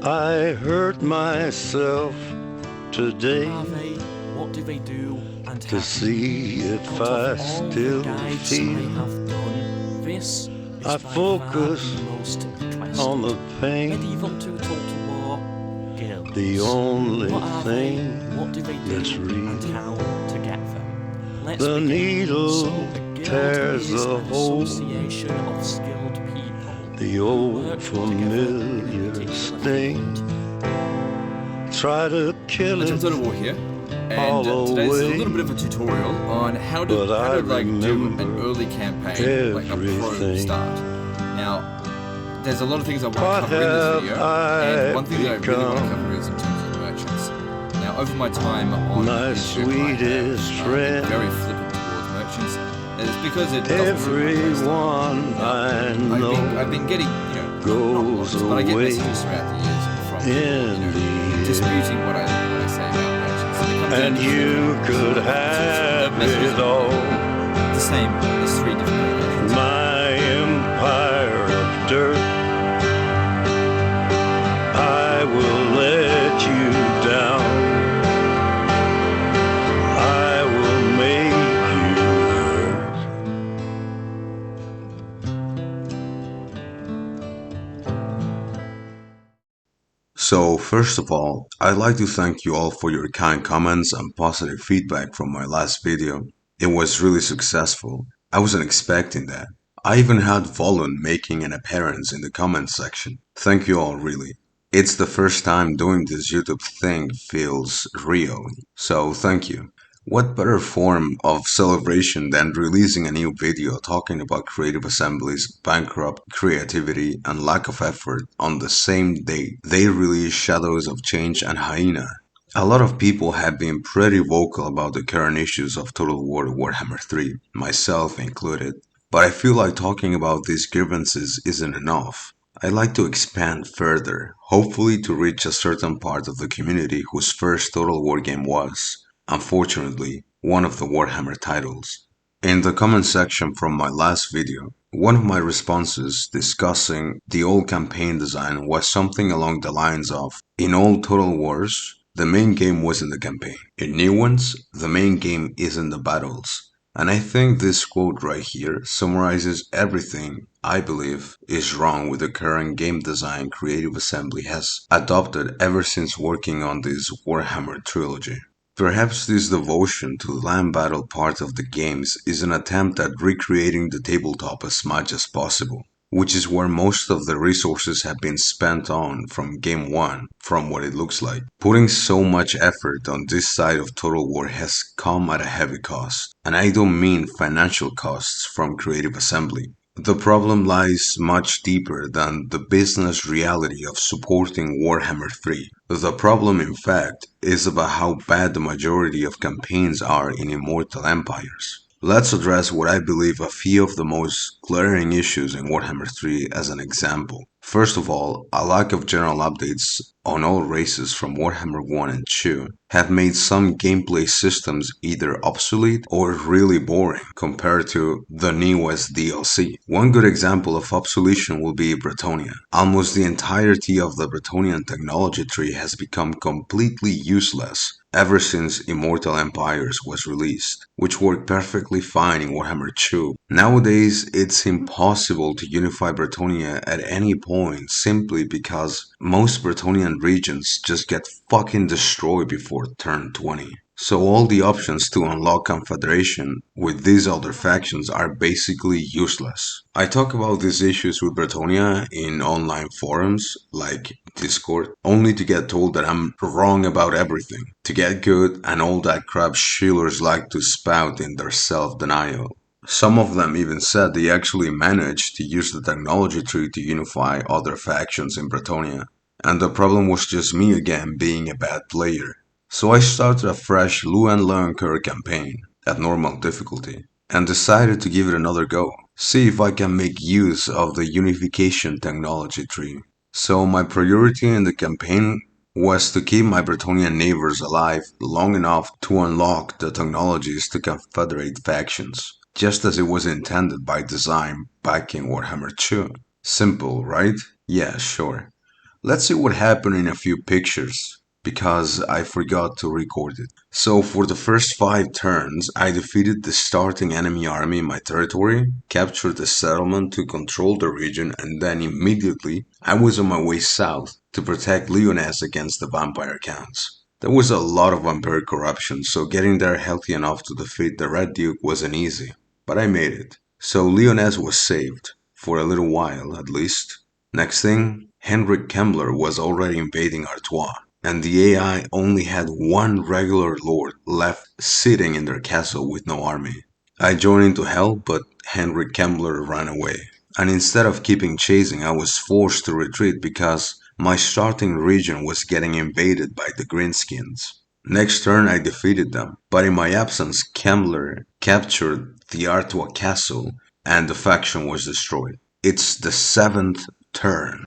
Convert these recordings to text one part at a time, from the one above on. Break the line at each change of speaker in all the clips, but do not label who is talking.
I hurt myself today
What do they do and
to
have
see if
cut
I
off all
still
the guides
feel.
I have done. This is
I
by
focus
far the most requested.
on the pain,
Medieval to total war guilds.
the only
What are
thing
they? What do they
that's
do
real.
and how to get them? Let's
The
begin.
needle
So a guild
tears
is
a
an
hole,
association of skilled people
the
who
old
work together in a
familiar
particular
sting.
field.
Try to kill
Legends
it
Total War here,
all
and today's a
away,
little bit of a tutorial on how
but
to
I
like do an
remember
early campaign, like a pro
everything.
start. Now, there's a lot of things I want to
What
cover in this
have
video,
I
and one thing that I really want to
become?
cover is in terms of merchants. Now, over my time on
My
YouTube,
sweetest
I have
friend.
been very flippant towards merchants, and it's because it doesn't suit my playstyle.
Everyone I
Now,
know
I've been getting, not
goes
lots, but I get
away
messages throughout the years from
in
people,
the air.
disputing what I say about merchants. It comes down
And
to
you could have it all.
the same. There's three different versions.
My empire of dirt, I will let you down. I will make you hurt. So, first of all, I'd like to thank you all for your kind comments and positive feedback from my last video. It was really successful. I wasn't expecting that. I even had Volun making an appearance in the comments section. Thank you all, really. It's the first time doing this YouTube thing feels real, so thank you. What better form of celebration than releasing a new video talking about Creative Assembly's bankrupt creativity and lack of effort on the same day they release Shadows of Change and Hyena? A lot of people have been pretty vocal about the current issues of Total War Warhammer 3, myself included, but I feel like talking about these grievances isn't enough. I'd like to expand further, hopefully to reach a certain part of the community whose first Total War game was, unfortunately, one of the Warhammer titles. In the comment section from my last video, one of my responses discussing the old campaign design was something along the lines of, in old Total Wars, the main game was in the campaign. In new ones, the main game is in the battles. And I think this quote right here summarizes everything I believe is wrong with the current game design Creative Assembly has adopted ever since working on this Warhammer trilogy. Perhaps this devotion to the land battle part of the games is an attempt at recreating the tabletop as much as possible, which is where most of the resources have been spent on from game 1, from what it looks like. Putting so much effort on this side of Total War has come at a heavy cost, and I don't mean financial costs from Creative Assembly. The problem lies much deeper than the business reality of supporting Warhammer 3. The problem, in fact, is about how bad the majority of campaigns are in Immortal Empires. Let's address what I believe a few of the most glaring issues in Warhammer 3 as an example. First of all, a lack of general updates on all races from Warhammer 1 and 2 have made some gameplay systems either obsolete or really boring compared to the newest DLC. One good example of obsolescence will be Bretonnia. Almost the entirety of the Bretonnian technology tree has become completely useless ever since Immortal Empires was released, which worked perfectly fine in Warhammer 2. Nowadays, it's impossible to unify Bretonnia at any point simply because most Bretonnian regions just get fucking destroyed before turn 20. So all the options to unlock Confederation with these other factions are basically useless. I talk about these issues with Bretonnia in online forums like Discord, only to get told that I'm wrong about everything, to get good and all that crap shillers like to spout in their self-denial. Some of them even said they actually managed to use the technology tree to unify other factions in Bretonnia, and the problem was just me again being a bad player. So I started a fresh Luan Learnker campaign at normal difficulty and decided to give it another go, see if I can make use of the unification technology tree. So my priority in the campaign was to keep my Bretonnian neighbors alive long enough to unlock the technologies to confederate factions, just as it was intended by design back in Warhammer 2. Simple, right? Yeah, sure. Let's see what happened in a few pictures, because I forgot to record it. So for the first 5 turns, I defeated the starting enemy army in my territory, captured the settlement to control the region, and then immediately I was on my way south to protect Lyonesse against the vampire counts. There was a lot of vampire corruption, so getting there healthy enough to defeat the Red Duke wasn't easy, but I made it. So Lyonesse was saved, for a little while at least. Next thing, Henrik Kemmler was already invading Artois, and the AI only had one regular lord left sitting in their castle with no army. I joined into hell, but Henrik Kemmler ran away. And instead of keeping chasing, I was forced to retreat because my starting region was getting invaded by the Greenskins. Next turn I defeated them, but in my absence Kemmler captured the Artois castle and the faction was destroyed. It's the 7th turn.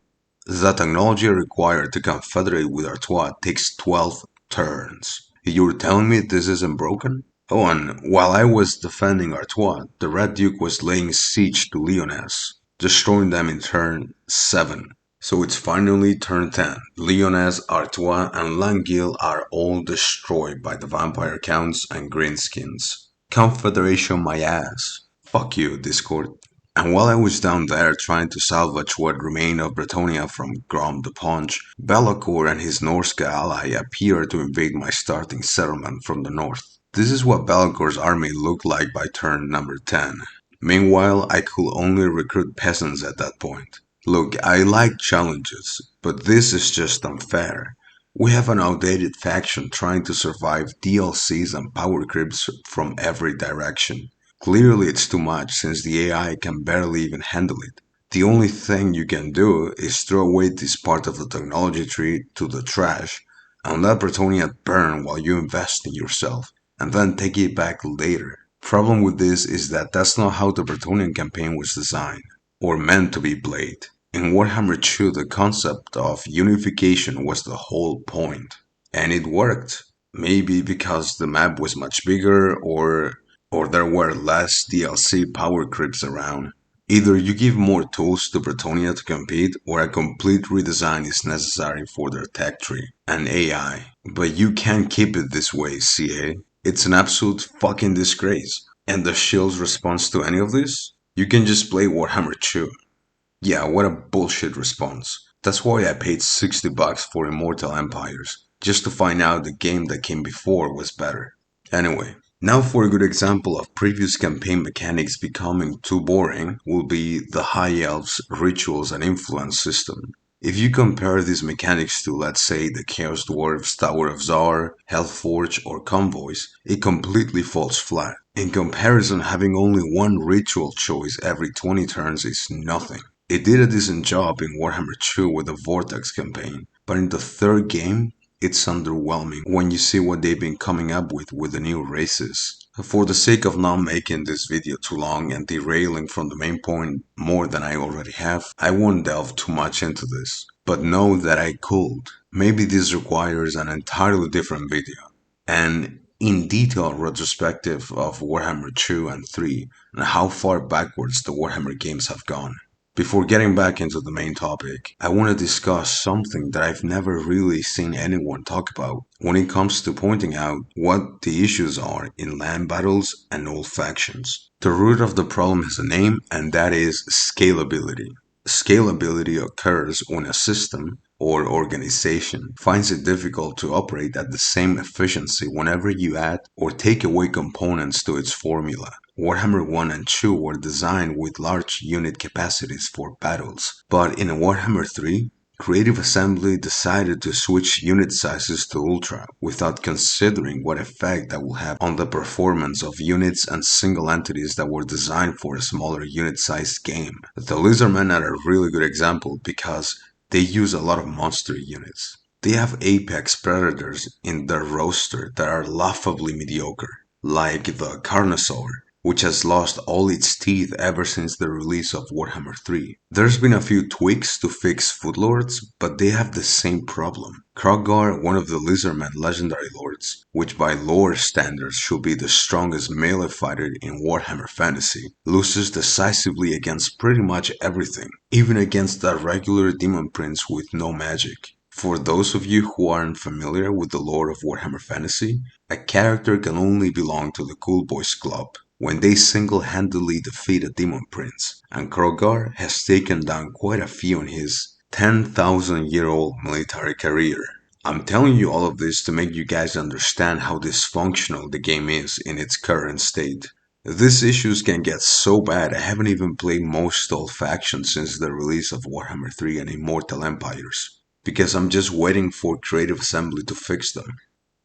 The technology required to confederate with Artois takes 12 turns. You're telling me this isn't broken? Oh, and while I was defending Artois, the Red Duke was laying siege to Lyonesse, destroying them in turn 7. So it's finally turn 10. Lyonesse, Artois, and Languille are all destroyed by the vampire counts and greenskins. Confederation my ass. Fuck you, Discord. And while I was down there trying to salvage what remained of Bretonia from Grom the Punch, Belacor and his Norska ally appeared to invade my starting settlement from the north. This is what Belacor's army looked like by turn number 10. Meanwhile, I could only recruit peasants at that point. Look, I like challenges, but this is just unfair. We have an outdated faction trying to survive DLCs and power creeps from every direction. Clearly it's too much since the AI can barely even handle it. The only thing you can do is throw away this part of the technology tree to the trash and let Bretonia burn while you invest in yourself, and then take it back later. Problem with this is that that's not how the Bretonian campaign was designed, or meant to be played. In Warhammer 2 the concept of unification was the whole point, and it worked. Maybe because the map was much bigger or there were less DLC power creeps around. Either you give more tools to Bretonia to compete, or a complete redesign is necessary for their tech tree and AI. But you can't keep it this way, CA. It's an absolute fucking disgrace. And the Shield's response to any of this? You can just play Warhammer 2. Yeah, what a bullshit response. That's why I paid $60 for Immortal Empires, just to find out the game that came before was better. Anyway, now for a good example of previous campaign mechanics becoming too boring will be the High Elves rituals and influence system. If you compare these mechanics to, let's say, the Chaos Dwarfs, Tower of Zar, Hellforge, or Convoys, it completely falls flat. In comparison, having only one ritual choice every 20 turns is nothing. It did a decent job in Warhammer 2 with the Vortex campaign, but in the third game, it's underwhelming when you see what they've been coming up with the new races. For the sake of not making this video too long and derailing from the main point more than I already have, I won't delve too much into this. But know that I could. Maybe this requires an entirely different video. And in detail retrospective of Warhammer 2 and 3 and how far backwards the Warhammer games have gone. Before getting back into the main topic, I want to discuss something that I've never really seen anyone talk about when it comes to pointing out what the issues are in land battles and old factions. The root of the problem has a name, and that is scalability. Scalability occurs when a system or organization finds it difficult to operate at the same efficiency whenever you add or take away components to its formula. Warhammer 1 and 2 were designed with large unit capacities for battles, but in Warhammer 3, Creative Assembly decided to switch unit sizes to Ultra without considering what effect that will have on the performance of units and single entities that were designed for a smaller unit-sized game. The Lizardmen are a really good example because they use a lot of monster units. They have apex predators in their roster that are laughably mediocre, like the Carnosaur. which has lost all its teeth ever since the release of Warhammer 3. There's been a few tweaks to fix Footlords, but they have the same problem. Krogar, one of the Lizardmen legendary lords, which by lore standards should be the strongest melee fighter in Warhammer Fantasy, loses decisively against pretty much everything, even against a regular demon prince with no magic. For those of you who aren't familiar with the lore of Warhammer Fantasy, a character can only belong to the Cool Boys Club when they single-handedly defeat a demon prince, and Krogar has taken down quite a few in his 10,000-year-old military career. I'm telling you all of this to make you guys understand how dysfunctional the game is in its current state. These issues can get so bad I haven't even played most old factions since the release of Warhammer 3 and Immortal Empires, because I'm just waiting for Creative Assembly to fix them.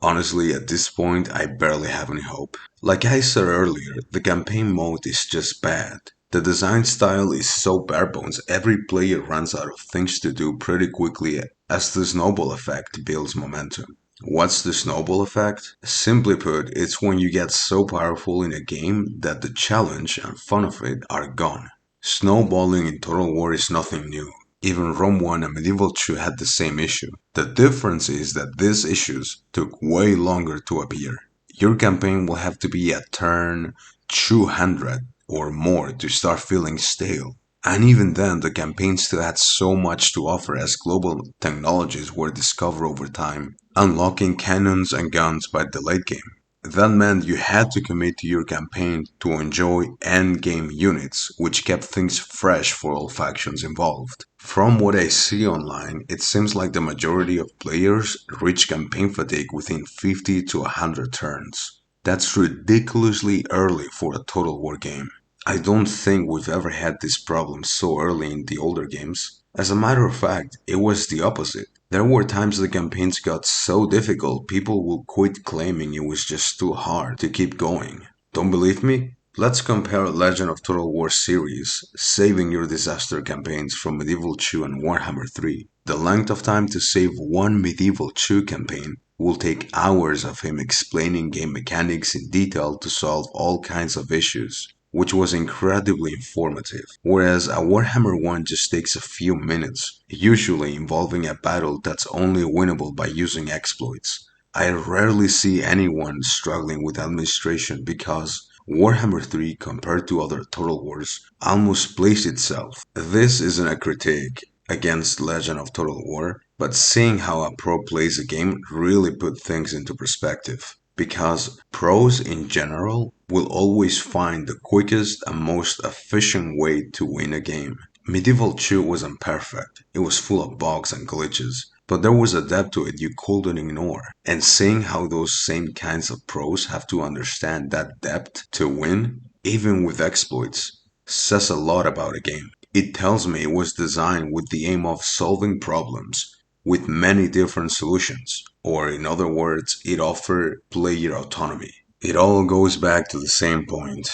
Honestly, at this point, I barely have any hope. Like I said earlier, the campaign mode is just bad. The design style is so barebones, every player runs out of things to do pretty quickly as the snowball effect builds momentum. What's the snowball effect? Simply put, it's when you get so powerful in a game that the challenge and fun of it are gone. Snowballing in Total War is nothing new. Even Rome 1 and Medieval 2 had the same issue. The difference is that these issues took way longer to appear. Your campaign will have to be at turn 200 or more to start feeling stale. And even then, the campaign still had so much to offer as global technologies were discovered over time, unlocking cannons and guns by the late game. That meant you had to commit to your campaign to enjoy endgame units, which kept things fresh for all factions involved. From what I see online, it seems like the majority of players reach campaign fatigue within 50 to 100 turns. That's ridiculously early for a Total War game. I don't think we've ever had this problem so early in the older games. As a matter of fact, it was the opposite. There were times the campaigns got so difficult people would quit claiming it was just too hard to keep going. Don't believe me? Let's compare Legend of Total War series, saving your disaster campaigns from Medieval 2 and Warhammer 3. The length of time to save one Medieval 2 campaign will take hours of him explaining game mechanics in detail to solve all kinds of issues, which was incredibly informative, whereas a Warhammer 1 just takes a few minutes, usually involving a battle that's only winnable by using exploits. I rarely see anyone struggling with administration because Warhammer 3, compared to other Total Wars, almost plays itself. This isn't a critique against Legend of Total War, but seeing how a pro plays a game really put things into perspective. Because pros in general will always find the quickest and most efficient way to win a game. Medieval 2 wasn't perfect, it was full of bugs and glitches, but there was a depth to it you couldn't ignore. And seeing how those same kinds of pros have to understand that depth to win, even with exploits, says a lot about a game. It tells me it was designed with the aim of solving problems with many different solutions, or in other words, it offered player autonomy. It all goes back to the same point.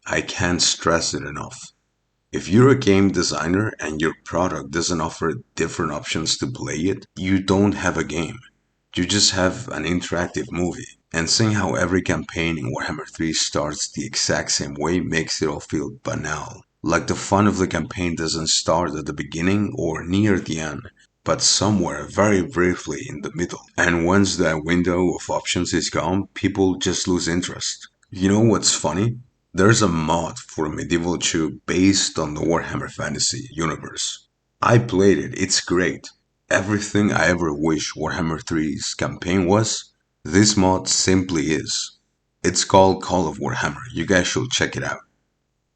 I can't stress it enough. If you're a game designer and your product doesn't offer different options to play it, you don't have a game. You just have an interactive movie. And seeing how every campaign in Warhammer 3 starts the exact same way makes it all feel banal. Like the fun of the campaign doesn't start at the beginning or near the end, but somewhere very briefly in the middle. And once that window of options is gone, people just lose interest. You know what's funny? There's a mod for Medieval 2 based on the Warhammer Fantasy universe. I played it, it's great. Everything I ever wish Warhammer 3's campaign was, this mod simply is. It's called Call of Warhammer, you guys should check it out.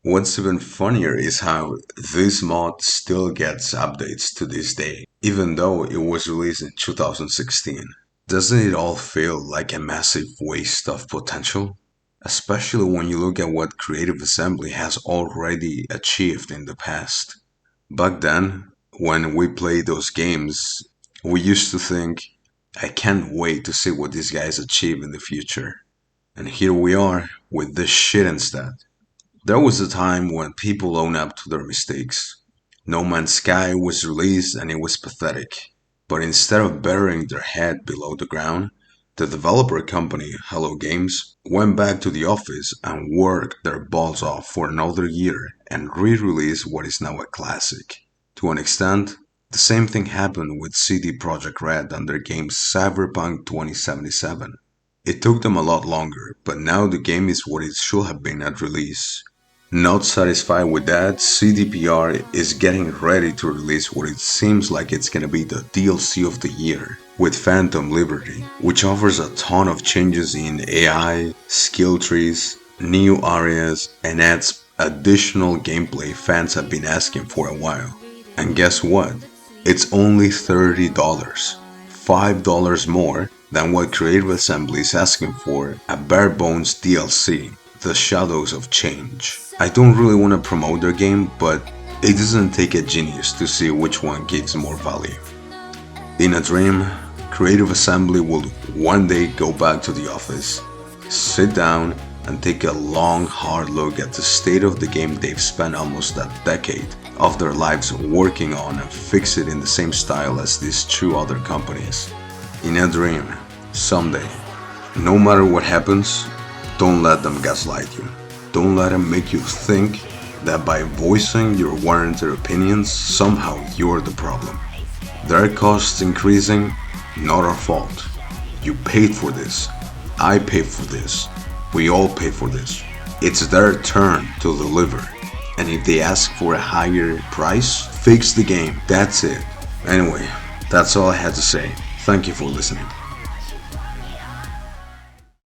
What's even funnier is how this mod still gets updates to this day, even though it was released in 2016. Doesn't it all feel like a massive waste of potential? Especially when you look at what Creative Assembly has already achieved in the past. Back then, when we played those games, we used to think, I can't wait to see what these guys achieve in the future. And here we are, with this shit instead. There was a time when people own up to their mistakes. No Man's Sky was released and it was pathetic. But instead of burying their head below the ground, The developer company, Hello Games, went back to the office and worked their balls off for another year and re-released what is now a classic. To an extent, the same thing happened with CD Projekt Red and their game Cyberpunk 2077. It took them a lot longer, but now the game is what it should have been at release. Not satisfied with that, CDPR is getting ready to release what it seems like it's gonna be the DLC of the year, with Phantom Liberty, which offers a ton of changes in AI, skill trees, new areas, and adds additional gameplay fans have been asking for a while. And guess what? It's only $30, $5 more than what Creative Assembly is asking for a bare bones DLC, The Shadows of Change. I don't really want to promote their game, but it doesn't take a genius to see which one gives more value. In a dream, Creative Assembly will one day go back to the office, sit down, and take a long, hard look at the state of the game they've spent almost a decade of their lives working on and fix it in the same style as these two other companies. In a dream, someday. No matter what happens, don't let them gaslight you. Don't let them make you think that by voicing your warranted opinions, somehow you're the problem. Their costs increasing, not our fault. You paid for this. I paid for this. We all pay for this. It's their turn to deliver. And if they ask for a higher price, fix the game. That's it. Anyway, that's all I had to say. Thank you for listening.